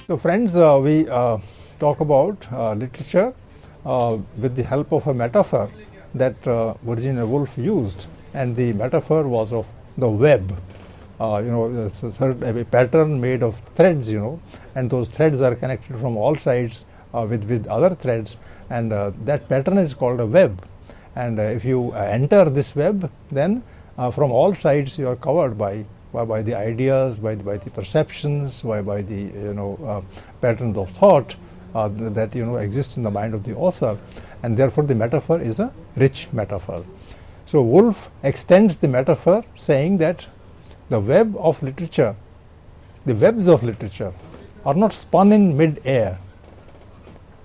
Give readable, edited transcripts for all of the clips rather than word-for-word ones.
So friends, we talk about literature with the help of a metaphor that Virginia Woolf used, and the metaphor was of the web. It's a pattern made of threads, and those threads are connected from all sides with other threads, and that pattern is called a web. And if you enter this web, then from all sides you are covered by the ideas, by the perceptions, by the patterns of thought that exist in the mind of the author, and therefore the metaphor is a rich metaphor. So Woolf extends the metaphor, saying that the webs of literature are not spun in mid-air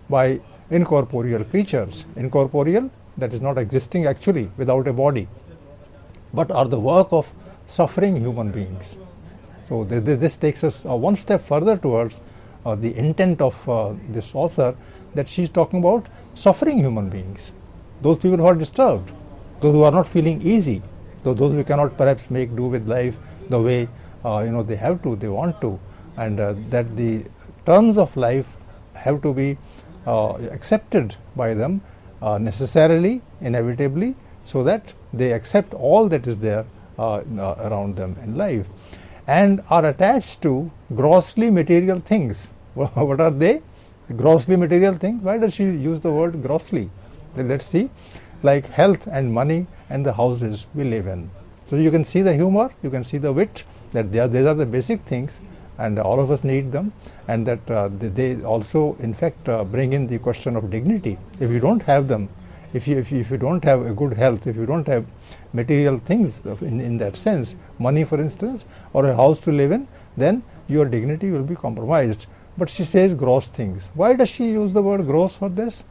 by incorporeal creatures. Incorporeal, that is not existing actually without a body, but are the work of suffering human beings. So this takes us one step further towards the intent of this author, that she's talking about suffering human beings, those people who are disturbed, those who are not feeling easy, those who cannot perhaps make do with life the way they have to, they want to, and that the terms of life have to be accepted by them necessarily, inevitably, so that they accept all that is there around them in life, and are attached to grossly material things. What are they? Grossly material things. Why does she use the word grossly? Let's see. Like health and money and the houses we live in. So you can see the humor, you can see the wit, that these are the basic things, and all of us need them, and that they also in fact bring in the question of dignity. If you don't have them, if you don't have a good health, if you don't have material things in that sense, money for instance, or a house to live in, then your dignity will be compromised. But she says gross things. Why does she use the word gross for this?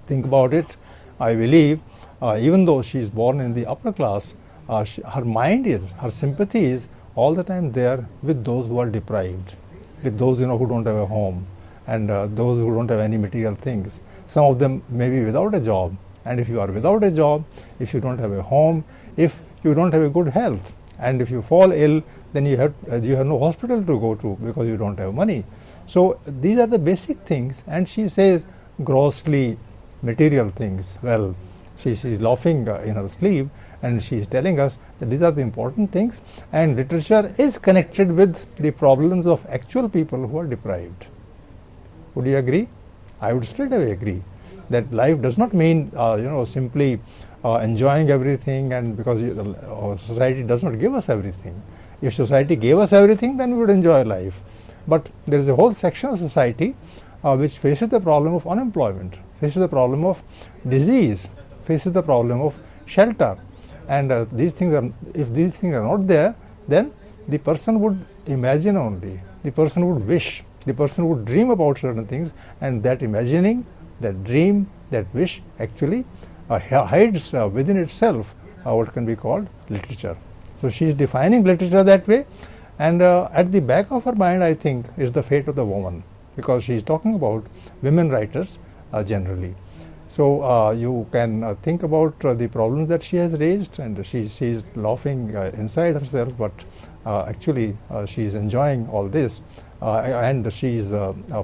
Think about it. I believe even though she is born in the upper class, her mind is, her sympathy is all the time there with those who are deprived, with those who don't have a home, and those who don't have any material things. Some of them may be without a job, and if you are without a job, if you don't have a home, if you don't have a good health, and if you fall ill, then you have no hospital to go to because you don't have money. So these are the basic things, and she says grossly material things. Well, she's laughing in her sleeve, and she's telling us that these are the important things, and literature is connected with the problems of actual people who are deprived. Would you agree? I would straight away agree that life does not mean simply enjoying everything, and because society does not give us everything. If society gave us everything, then we would enjoy life. But there is a whole section of society which faces the problem of unemployment, faces the problem of disease, faces the problem of shelter, and if these things are not there, then the person would imagine only, the person would wish, the person would dream about certain things, and that imagining, that dream, that wish actually hides within itself what can be called literature. So she is defining literature that way, and at the back of her mind, I think, is the fate of the woman, because she is talking about women writers generally. So you can think about the problems that she has raised, and she is laughing inside herself, but actually she is enjoying all this, and she is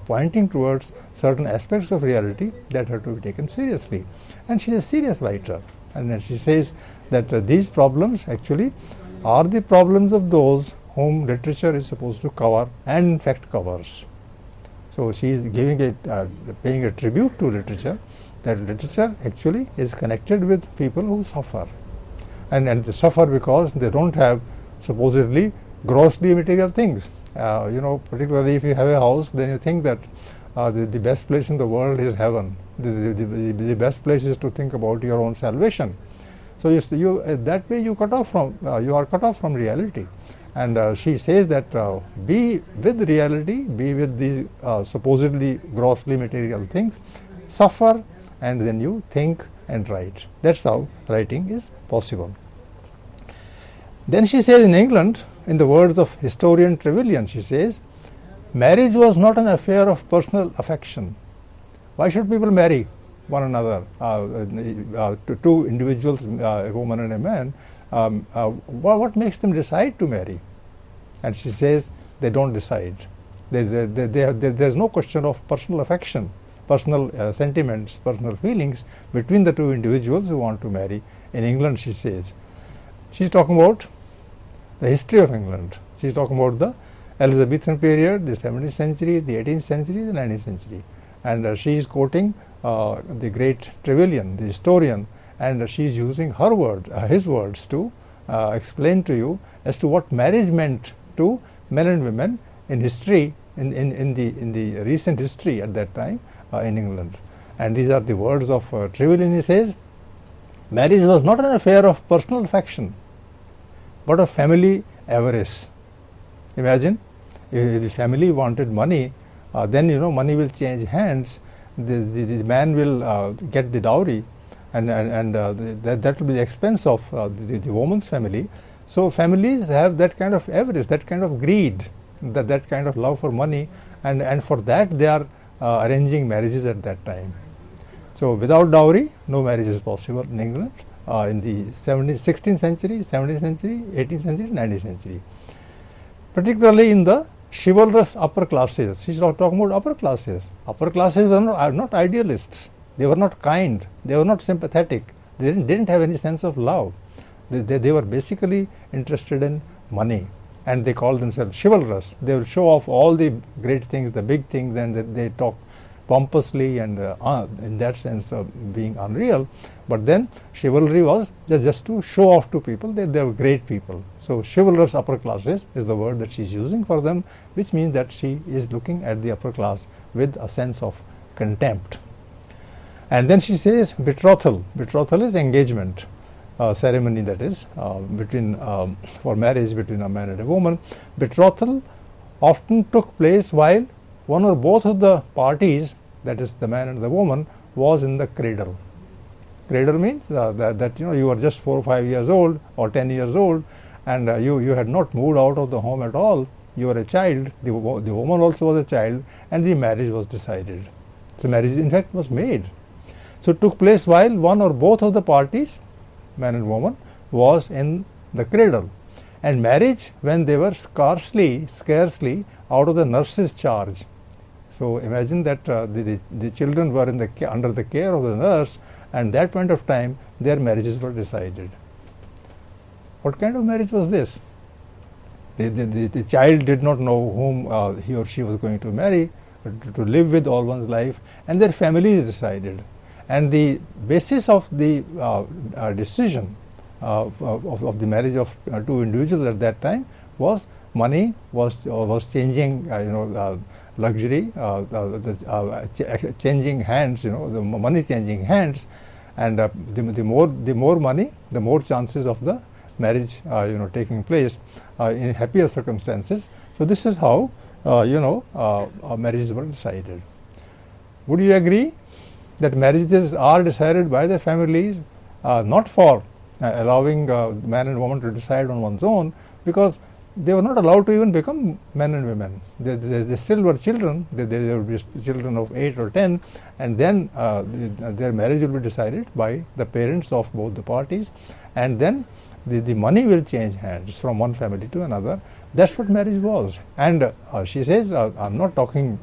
pointing towards certain aspects of reality that have to be taken seriously. And she is a serious writer, and then she says that these problems actually are the problems of those whom literature is supposed to cover, and in fact covers. So she is paying a tribute to literature, that literature actually is connected with people who suffer, and they suffer because they don't have supposedly grossly material things. Particularly if you have a house, then you think that the best place in the world is heaven. The best place is to think about your own salvation. So that way you are cut off from reality. And she says that be with reality, be with these supposedly grossly material things, suffer, and then you think and write. That's how writing is possible. Then she says, in England, in the words of historian Trevelyan, she says, marriage was not an affair of personal affection. Why should people marry one another, to two individuals, a woman and a man? What makes them decide to marry? And she says, they don't decide. There's no question of personal affection, personal sentiments, personal feelings between the two individuals who want to marry. In England, she says. She's talking about the history of England. She's talking about the Elizabethan period, the 17th century, the 18th century, the 19th century. And she is quoting the great Trevelyan, the historian, and she is using her words, his words to explain to you as to what marriage meant to men and women in history, in the recent history at that time in England. And these are the words of Trevelyan. He says, marriage was not an affair of personal affection, but of family avarice. Imagine if the family wanted money, then money will change hands. The man will get the dowry, and that will be the expense of the woman's family. So families have that kind of avarice, that kind of greed, that kind of love for money, and for that they are arranging marriages at that time. So without dowry, no marriage is possible in England in the 16th century, 17th century, 18th century, 19th century. Particularly in the chivalrous upper classes. She's talking about upper classes. Upper classes were not idealists. They were not kind. They were not sympathetic. They didn't have any sense of love. They were basically interested in money, and they called themselves chivalrous. They will show off all the great things, the big things, and they talk pompously and in that sense of being unreal. But then chivalry was just to show off to people that they were great people. So chivalrous upper classes is the word that she's using for them, which means that she is looking at the upper class with a sense of contempt. And then she says betrothal. Betrothal is engagement ceremony, that is between for marriage between a man and a woman. Betrothal often took place while one or both of the parties, that is the man and the woman, was in the cradle. Cradle means that you were just 4 or 5 years old or 10 years old, and you had not moved out of the home at all. You were a child. The woman also was a child, and the marriage was decided. So marriage, in fact, was made. So it took place while one or both of the parties, man and woman, was in the cradle. And marriage when they were scarcely out of the nurse's charge. So imagine that the children were under the care of the nurse, and at that point of time their marriages were decided. What kind of marriage was this? The child did not know whom he or she was going to marry, to live with all one's life, and their families decided. And the basis of the decision of the marriage of two individuals at that time was money, was changing, luxury, changing hands, the money changing hands, and the more money, the more chances of the marriage, taking place in happier circumstances. So this is how, marriages were decided. Would you agree that marriages are decided by the families, not for allowing man and woman to decide on one's own, because they were not allowed to even become men and women. They still were children. They would be children of 8 or 10, and then their marriage will be decided by the parents of both the parties, and then the money will change hands from one family to another. That's what marriage was. And she says, I'm not talking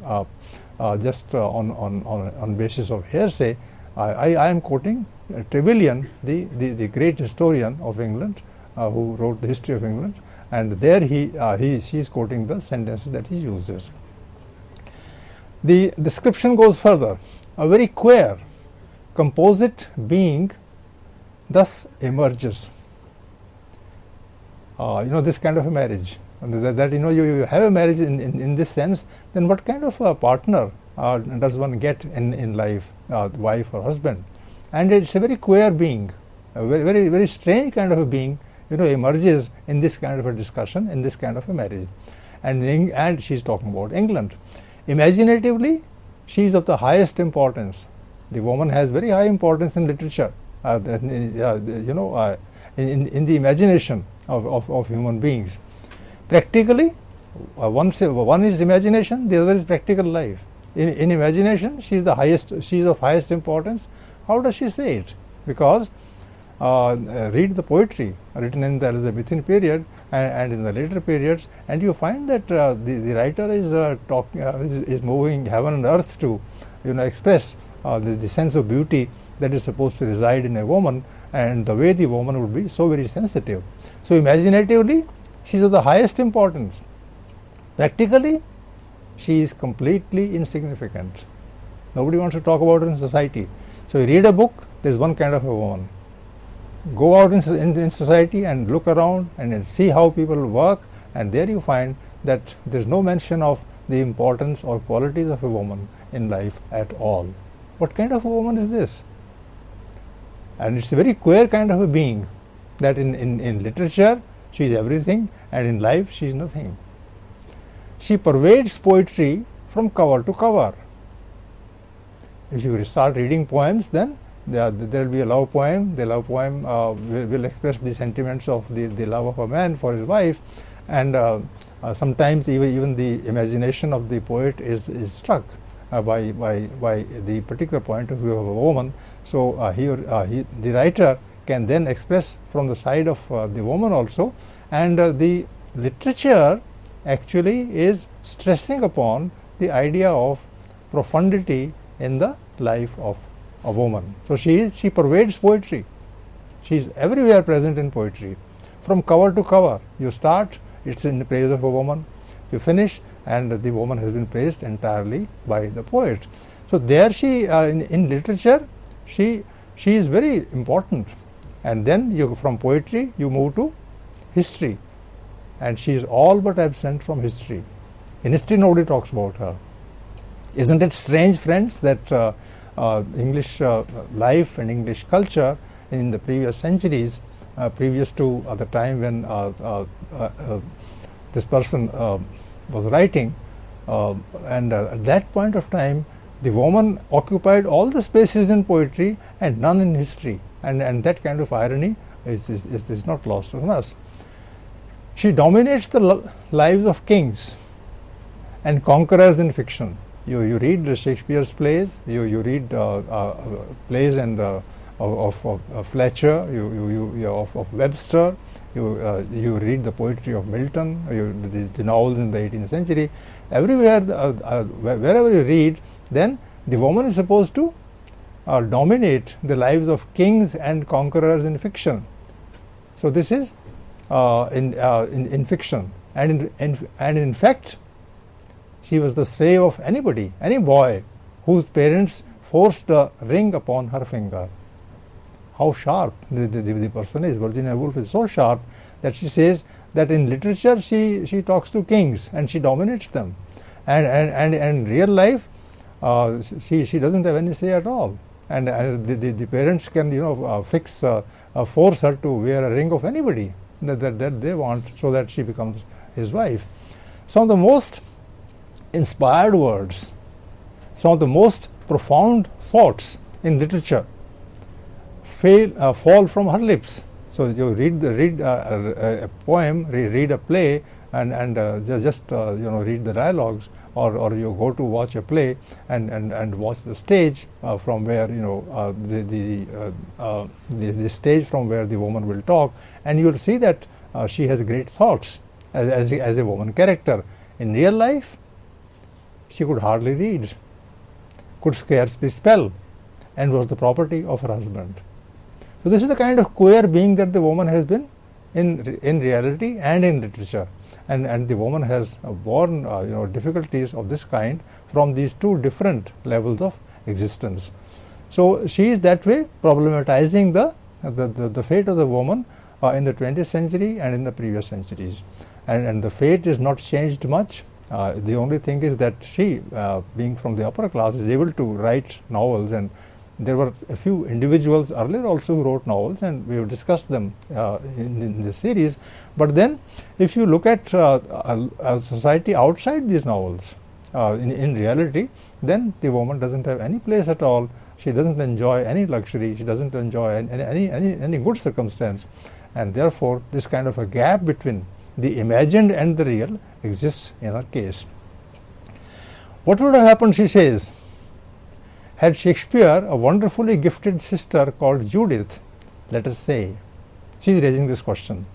just on basis of hearsay. I am quoting Trevelyan, the great historian of England, who wrote the history of England, and there she is quoting the sentences that he uses. The description goes further. A very queer, composite being thus emerges. This kind of a marriage. That you have a marriage in this sense, then what kind of a partner does one get in life, wife or husband? And it's a very queer being, a very, very strange kind of a being, emerges in this kind of a discussion, in this kind of a marriage. And she's talking about England. Imaginatively, she is of the highest importance. The woman has very high importance in literature, in the imagination of human beings. Practically, one is imagination, the other is practical life. In imagination, she is of highest importance. How does she say it? Because read the poetry written in the Elizabethan period. and in the later periods, and you find that the writer is is moving heaven and earth to express the sense of beauty that is supposed to reside in a woman, and the way the woman would be so very sensitive. So imaginatively, she is of the highest importance. Practically, she is completely insignificant. Nobody wants to talk about her in society. So you read a book, there is one kind of a woman. Go out in society and look around and see how people work, and there you find that there is no mention of the importance or qualities of a woman in life at all. What kind of a woman is this? And it's a very queer kind of a being, that in literature she is everything, and in life she is nothing. She pervades poetry from cover to cover. If you start reading poems, then there will be a love poem. The love poem will express the sentiments of the love of a man for his wife, and sometimes even the imagination of the poet is struck by the particular point of view of a woman. So the writer can then express from the side of the woman also, and the literature actually is stressing upon the idea of profundity in the life of a woman. So she pervades poetry. She is everywhere present in poetry. From cover to cover, you start, it's in praise of a woman, you finish, and the woman has been praised entirely by the poet. So there she, in literature, she is very important. And then from poetry, you move to history. And she is all but absent from history. In history, nobody talks about her. Isn't it strange, friends, that English life and English culture in the previous centuries, previous to the time when this person was writing, and at that point of time, the woman occupied all the spaces in poetry and none in history, and that kind of irony is not lost on us. She dominates the lives of kings and conquerors in fiction. You read Shakespeare's plays, you read plays and of Fletcher, of Webster, you read the poetry of Milton, the novels in the 18th century. Everywhere, wherever you read, then the woman is supposed to dominate the lives of kings and conquerors in fiction. So this is in fiction, and in fact, she was the slave of anybody, any boy whose parents forced a ring upon her finger. How sharp the person is. Virginia Woolf is so sharp that she says that in literature she talks to kings and she dominates them, and in real life she doesn't have any say at all. And the parents can force her to wear a ring of anybody that they want, so that she becomes his wife. Some of the most inspired words, some of the most profound thoughts in literature fall from her lips. So you read a poem, read a play, and just read the dialogues, or you go to watch a play and watch the stage from where the stage from where the woman will talk, and you will see that she has great thoughts as a woman character. In real life, she could hardly read, could scarcely spell, and was the property of her husband. So this is the kind of queer being that the woman has been in reality and in literature, and the woman has borne difficulties of this kind from these two different levels of existence. So she is that way problematizing the fate of the woman in the 20th century and in the previous centuries, and the fate is not changed much. The only thing is that she, being from the upper class, is able to write novels, and there were a few individuals earlier also who wrote novels, and we have discussed them in this series. But then, if you look at a society outside these novels, in reality, then the woman doesn't have any place at all. She doesn't enjoy any luxury. She doesn't enjoy any good circumstance, and therefore, this kind of a gap between the imagined and the real exists in her case. What would have happened, she says, had Shakespeare a wonderfully gifted sister called Judith, let us say? She is raising this question.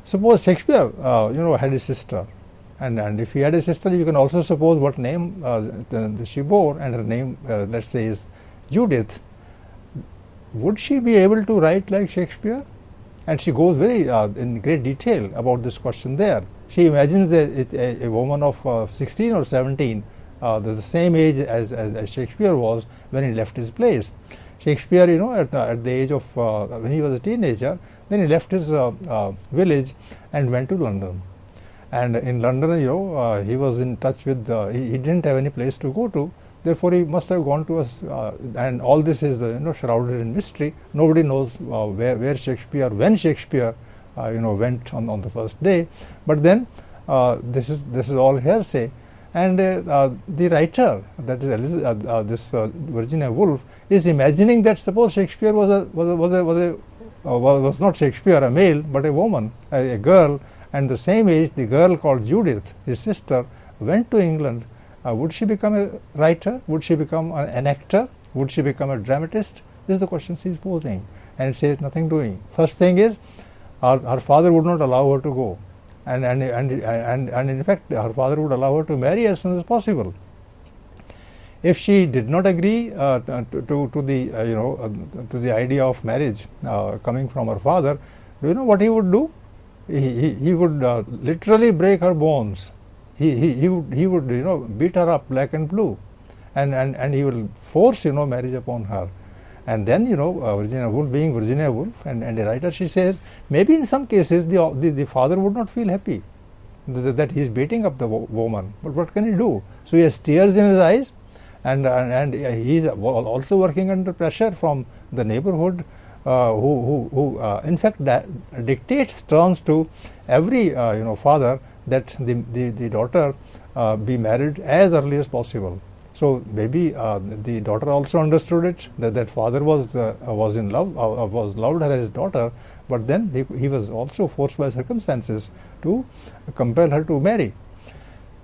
Suppose Shakespeare, had a sister, and if he had a sister, you can also suppose what name she bore, and her name, let's say, is Judith. Would she be able to write like Shakespeare? And she goes very in great detail about this question there. She imagines a woman of 16 or 17, the same age as Shakespeare was when he left his place. Shakespeare, at the age of, when he was a teenager, then he left his village and went to London. And in London, he was in touch with, he didn't have any place to go to. Therefore, he must have gone to us, and all this is shrouded in mystery. Nobody knows where Shakespeare, when Shakespeare, went on the first day. But then this is all hearsay, and the writer, that is Virginia Woolf, is imagining that suppose Shakespeare was not Shakespeare, a male, but a woman, a girl, and the same age, the girl called Judith, his sister, went to England. Would she become a writer? Would she become an actor? Would she become a dramatist? This is the question she is posing, and it says nothing doing. First thing is, her father would not allow her to go, and in fact, her father would allow her to marry as soon as possible. If she did not agree to the idea of marriage coming from her father, do you know what he would do? He would literally break her bones. He would beat her up black and blue, and he will force marriage upon her. And then Virginia Woolf, being Virginia Woolf and a writer, she says maybe in some cases the father would not feel happy that he is beating up the woman, but what can he do? So he has tears in his eyes, and he is also working under pressure from the neighborhood, who in fact dictates terms to every father that the daughter be married as early as possible. So maybe the daughter also understood it, that father was in love, was loved her as daughter, but then he was also forced by circumstances to compel her to marry.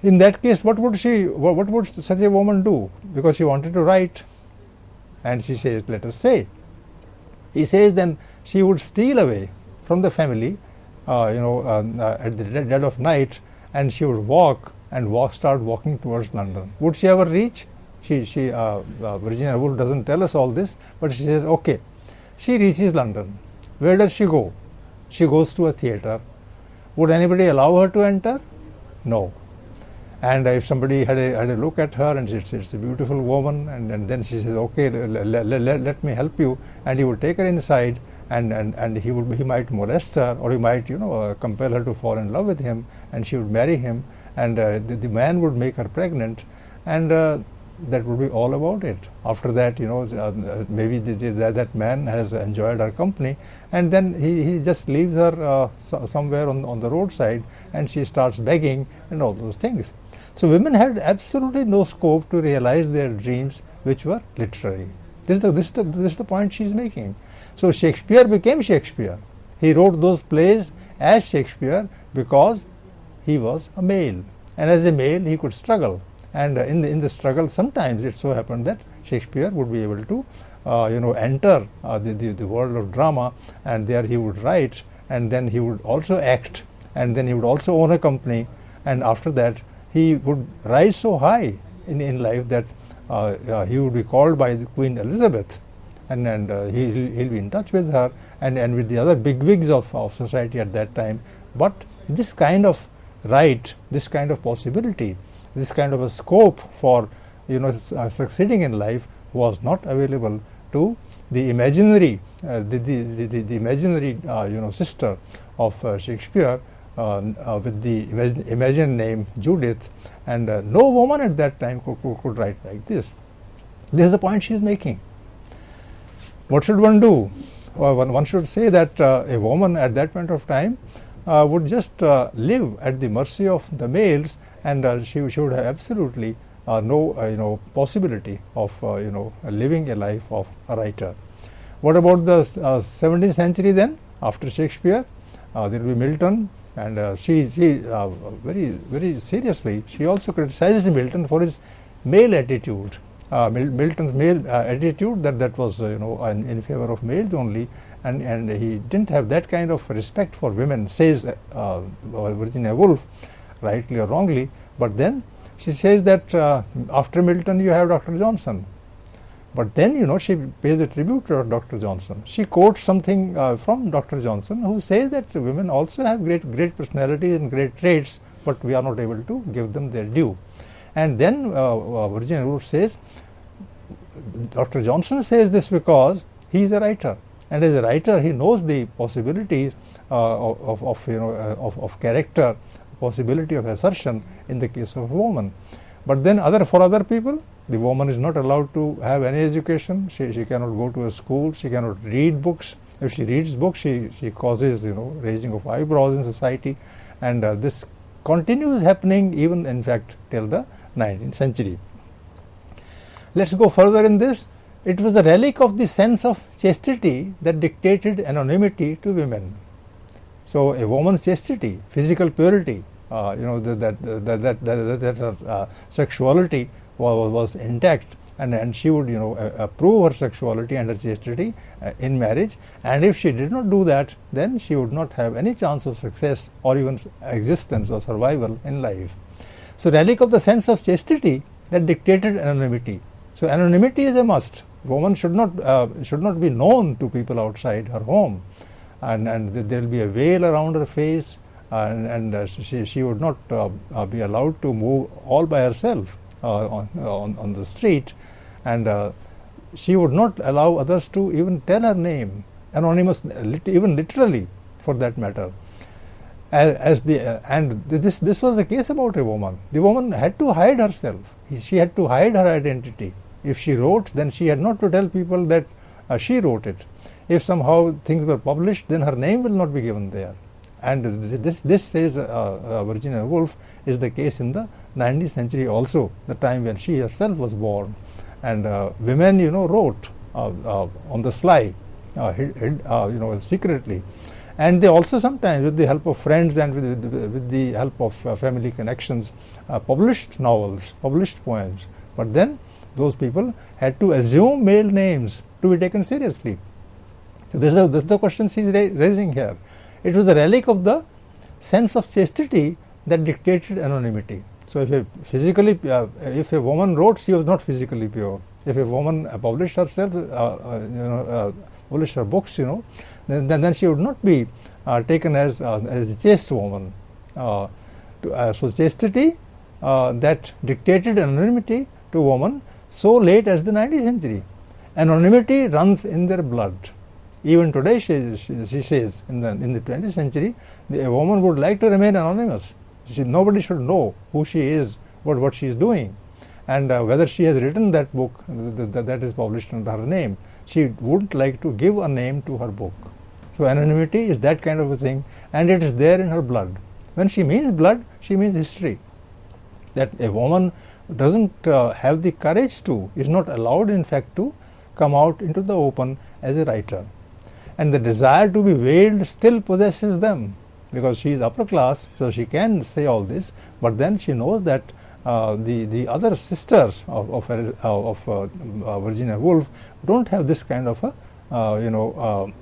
In that case, what would such a woman do? Because she wanted to write, and she says, let us say, he says, then she would steal away from the family, at the dead of night, and she would start walking towards London. Would she ever reach? Virginia Woolf doesn't tell us all this, but she says, okay, she reaches London. Where does she go? She goes to a theatre. Would anybody allow her to enter? No. And if somebody had a look at her, and it's a beautiful woman, and then she says, okay, let me help you, and he would take her inside, and he might molest her, or he might compel her to fall in love with him, and she would marry him, and the man would make her pregnant, and that would be all about it. After that, maybe that man has enjoyed her company, and then he just leaves her somewhere on the roadside, and she starts begging and all those things. So women had absolutely no scope to realize their dreams, which were literary. This is the point she is making. So Shakespeare became Shakespeare. He wrote those plays as Shakespeare because he was a male, and as a male he could struggle. And in the struggle, sometimes it so happened that Shakespeare would be able to enter the world of drama, and there he would write, and then he would also act, and then he would also own a company, and after that he would rise so high in life that he would be called by the Queen Elizabeth, and he'll be in touch with her and with the other bigwigs of society at that time. But this kind of right, this kind of possibility, this kind of a scope for succeeding in life was not available to the imaginary sister of Shakespeare, with the imagined name Judith, and no woman at that time could write like this. This is the point she is making. What should one do? One should say that a woman at that point of time would just live at the mercy of the males, and she would have absolutely no possibility of living a life of a writer. What about the 17th century then? After Shakespeare, there will be Milton, and she very seriously, she also criticizes Milton for his male attitude. Milton's male attitude that was in favor of males only, and he didn't have that kind of respect for women, says Virginia Woolf, rightly or wrongly. But then she says that after Milton you have Dr. Johnson. But then, she pays a tribute to Dr. Johnson. She quotes something from Dr. Johnson, who says that women also have great personalities and great traits, but we are not able to give them their due. And then Virginia Woolf says, Dr. Johnson says this because he is a writer, and as a writer he knows the possibilities of character, possibility of assertion in the case of a woman. But then for other people, the woman is not allowed to have any education. She cannot go to a school. She cannot read books. If she reads books, she causes raising of eyebrows in society, and this continues happening even in fact till the 19th century. Let's go further in this. It was the relic of the sense of chastity that dictated anonymity to women. So a woman's chastity, physical purity, that her sexuality was intact, and she would approve her sexuality and her chastity in marriage, and if she did not do that, then she would not have any chance of success or even existence or survival in life. So relic of the sense of chastity that dictated anonymity. So anonymity is a must. Woman should not be known to people outside her home, and there will be a veil around her face, and she would not be allowed to move all by herself on the street, and she would not allow others to even tell her name, anonymous, even literally for that matter. And this was the case about a woman. The woman had to hide herself. She had to hide her identity. If she wrote, then she had not to tell people that she wrote it. If somehow things were published, then her name will not be given there. And this says Virginia Woolf, is the case in the 19th century also, the time when she herself was born. And women, wrote on the sly, secretly. And they also sometimes, with the help of friends and with the help of family connections, published novels, published poems. But then those people had to assume male names to be taken seriously. So this is the question she is raising here. It was a relic of the sense of chastity that dictated anonymity. So if a woman wrote, she was not physically pure. If a woman published herself, published her books, then she would not be taken as a chaste woman. So chastity that dictated anonymity to woman so late as the 19th century. Anonymity runs in their blood. Even today, she says, in the 20th century, a woman would like to remain anonymous. Nobody should know who she is, what she is doing, and whether she has written that book that is published under her name. She wouldn't like to give a name to her book. So anonymity is that kind of a thing, and it is there in her blood. When she means blood, she means history. That a woman doesn't have the courage to, is not allowed in fact to come out into the open as a writer. And the desire to be veiled still possesses them, because she is upper class, so she can say all this, but then she knows that the other sisters of Virginia Woolf don't have this kind of a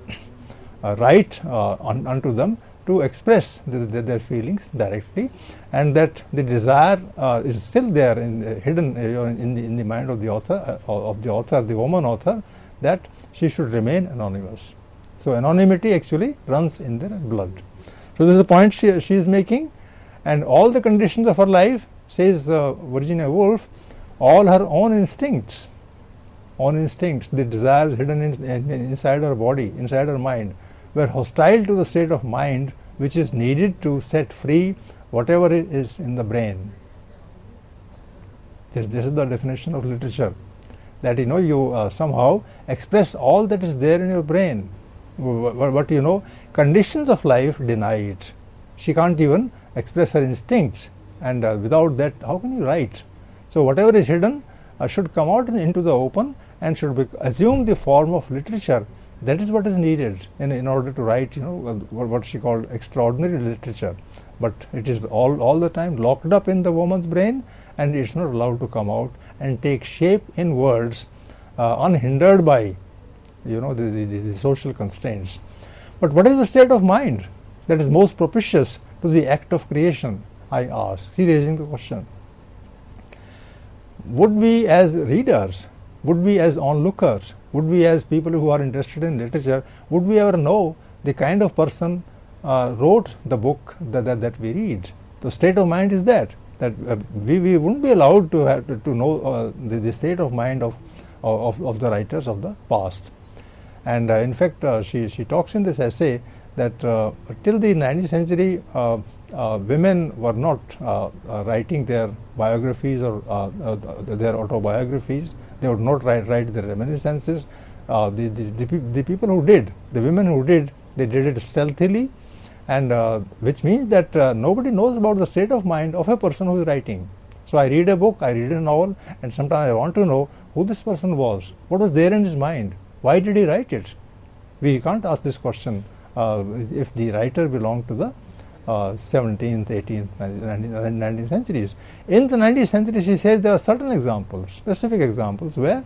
right unto them to express their feelings directly, and that the desire is still there, hidden in the mind of the author, the woman author, that she should remain anonymous. So anonymity actually runs in their blood. So this is the point she is making, and all the conditions of her life, says Virginia Woolf, all her own instincts, the desires hidden inside her body, inside her mind, were hostile to the state of mind which is needed to set free whatever is in the brain. This is the definition of literature, that you somehow express all that is there in your brain. But conditions of life deny it. She can't even express her instincts, and without that, how can you write? So whatever is hidden should come out into the open and should assume the form of literature. That is what is needed in order to write, what she called extraordinary literature. But it is all the time locked up in the woman's brain, and it's not allowed to come out. and take shape in words unhindered by the social constraints. But what is the state of mind that is most propitious to the act of creation, I ask, she raising the question. Would we as readers, would we as onlookers, would we as people who are interested in literature, would we ever know the kind of person wrote the book that we read? The state of mind is that we wouldn't be allowed to know the state of mind of the writers of the past. And in fact, she talks in this essay that till the 19th century, women were not writing their biographies or their autobiographies. They would not write their reminiscences. The people who did, the women who did, they did it stealthily, and which means that nobody knows about the state of mind of a person who is writing. So I read a book, I read a novel, and sometimes I want to know who this person was, what was there in his mind, why did he write it? We can't ask this question if the writer belonged to the 17th, 18th, 19th centuries. In the 19th century, she says there are certain examples, specific examples, where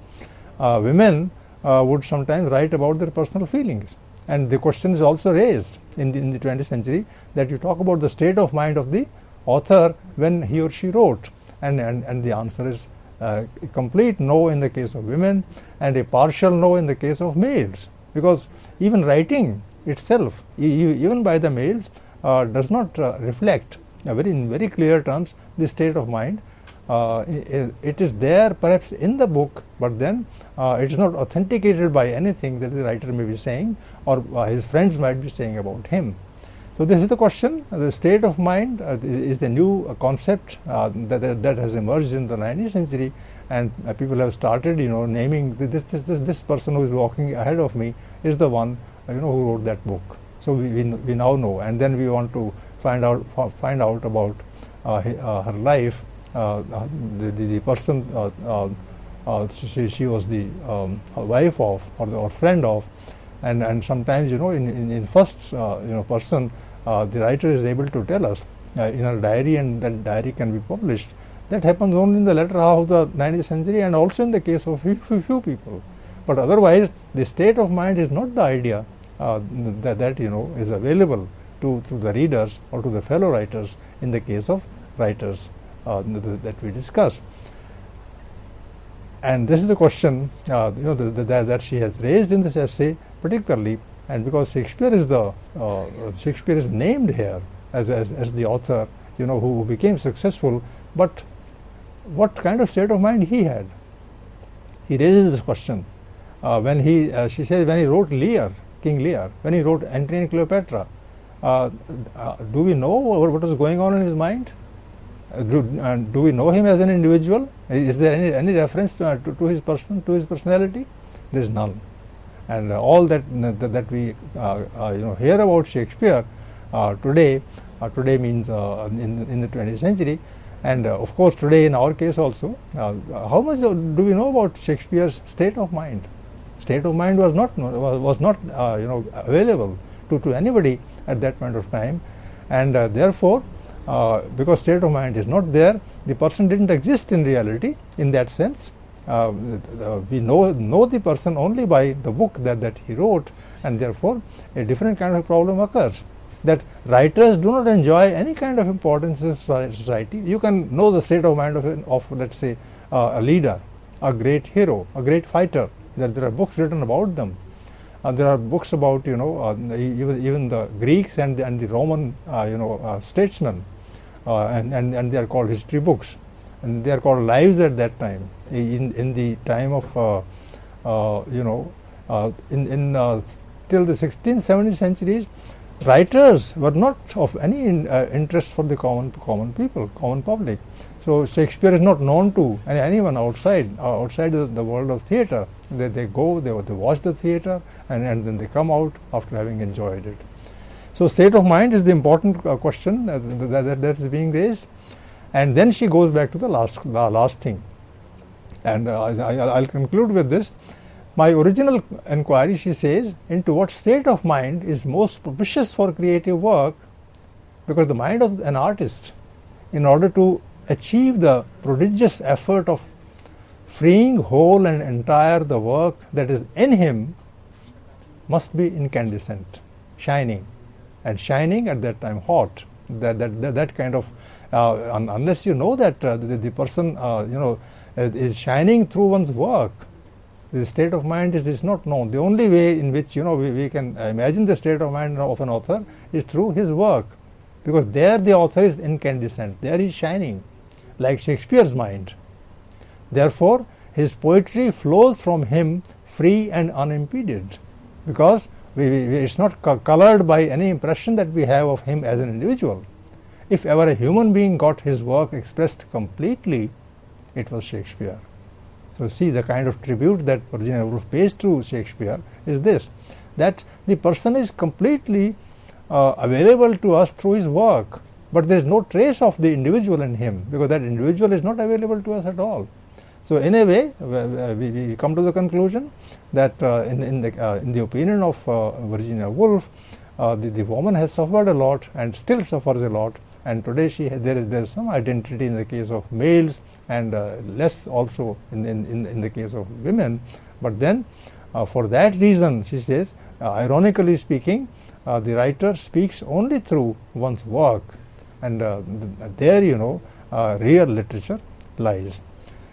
women would sometimes write about their personal feelings. And the question is also raised in the 20th century that you talk about the state of mind of the author when he or she wrote. And the answer is a complete no in the case of women and a partial no in the case of males. Because even writing itself, even by the males, does not reflect in very clear terms the state of mind. It is there perhaps in the book, but then it is not authenticated by anything that the writer may be saying or his friends might be saying about him. So this is the question. The state of mind is the new concept that has emerged in the 19th century, and people have started naming this person who is walking ahead of me is the one who wrote that book. So we now know, and then we want to find out about her life. The person she was the wife of or friend of, and sometimes in first person the writer is able to tell us in her diary, and that diary can be published. That happens only in the latter half of the 19th century and also in the case of few people. But otherwise, the state of mind is not the idea that is available to the readers or to the fellow writers in the case of writers that we discuss. And this is the question that she has raised in this essay particularly, and because Shakespeare is named here as the author who became successful, but what kind of state of mind he had? He raises this question when she says when he wrote Lear, King Lear, when he wrote Antony and Cleopatra, do we know what was going on in his mind? Do we know him as an individual? Is there any reference to his person, to his personality? There is none. And all that we hear about Shakespeare today means in the 20th century, and of course today in our case also, how much do we know about Shakespeare's state of mind? State of mind was not available to anybody at that point of time, and therefore because state of mind is not there, the person didn't exist in reality in that sense. We know the person only by the book that he wrote, and therefore a different kind of problem occurs, that writers do not enjoy any kind of importance in society. You can know the state of mind of let's say a leader, a great hero, a great fighter. There are books written about them. There are books about even the Greeks and the Roman statesmen, and they are called history books, and they are called lives at that time. In the time of till the 16th, 17th centuries, writers were not of any interest for the common people, common public. So Shakespeare is not known to anyone outside the world of theatre. They go, they watch the theatre, and then they come out after having enjoyed it. So state of mind is the important question that is being raised, and then she goes back to the last thing, and I'll conclude with this. My original inquiry, she says, into what state of mind is most propitious for creative work, because the mind of an artist, in order to achieve the prodigious effort of freeing whole and entire the work that is in him must be incandescent, shining, and shining at that time hot. That kind of unless you know that the person is shining through one's work, the state of mind is not known. The only way in which we can imagine the state of mind of an author is through his work, because there the author is incandescent, there he is shining, like Shakespeare's mind. Therefore, his poetry flows from him free and unimpeded, because it's not colored by any impression that we have of him as an individual. If ever a human being got his work expressed completely, it was Shakespeare. So see, the kind of tribute that Virginia Woolf pays to Shakespeare is this, that the person is completely available to us through his work, but there is no trace of the individual in him, because that individual is not available to us at all. So in a way, we come to the conclusion that in the opinion of Virginia Woolf, the woman has suffered a lot and still suffers a lot, and today there is some identity in the case of males and less also in the case of women. But then for that reason, she says, ironically speaking, the writer speaks only through one's work, and there real literature lies.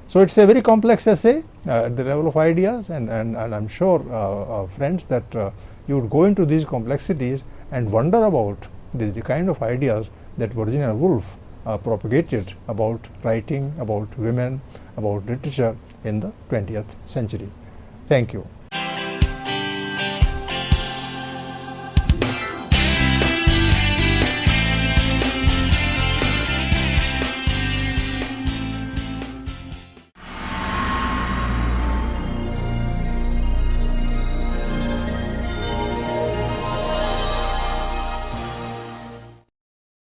So it's a very complex essay at the level of ideas, and I'm sure, friends, that you would go into these complexities and wonder about the kind of ideas that Virginia Woolf propagated about writing, about women, about literature in the 20th century. Thank you.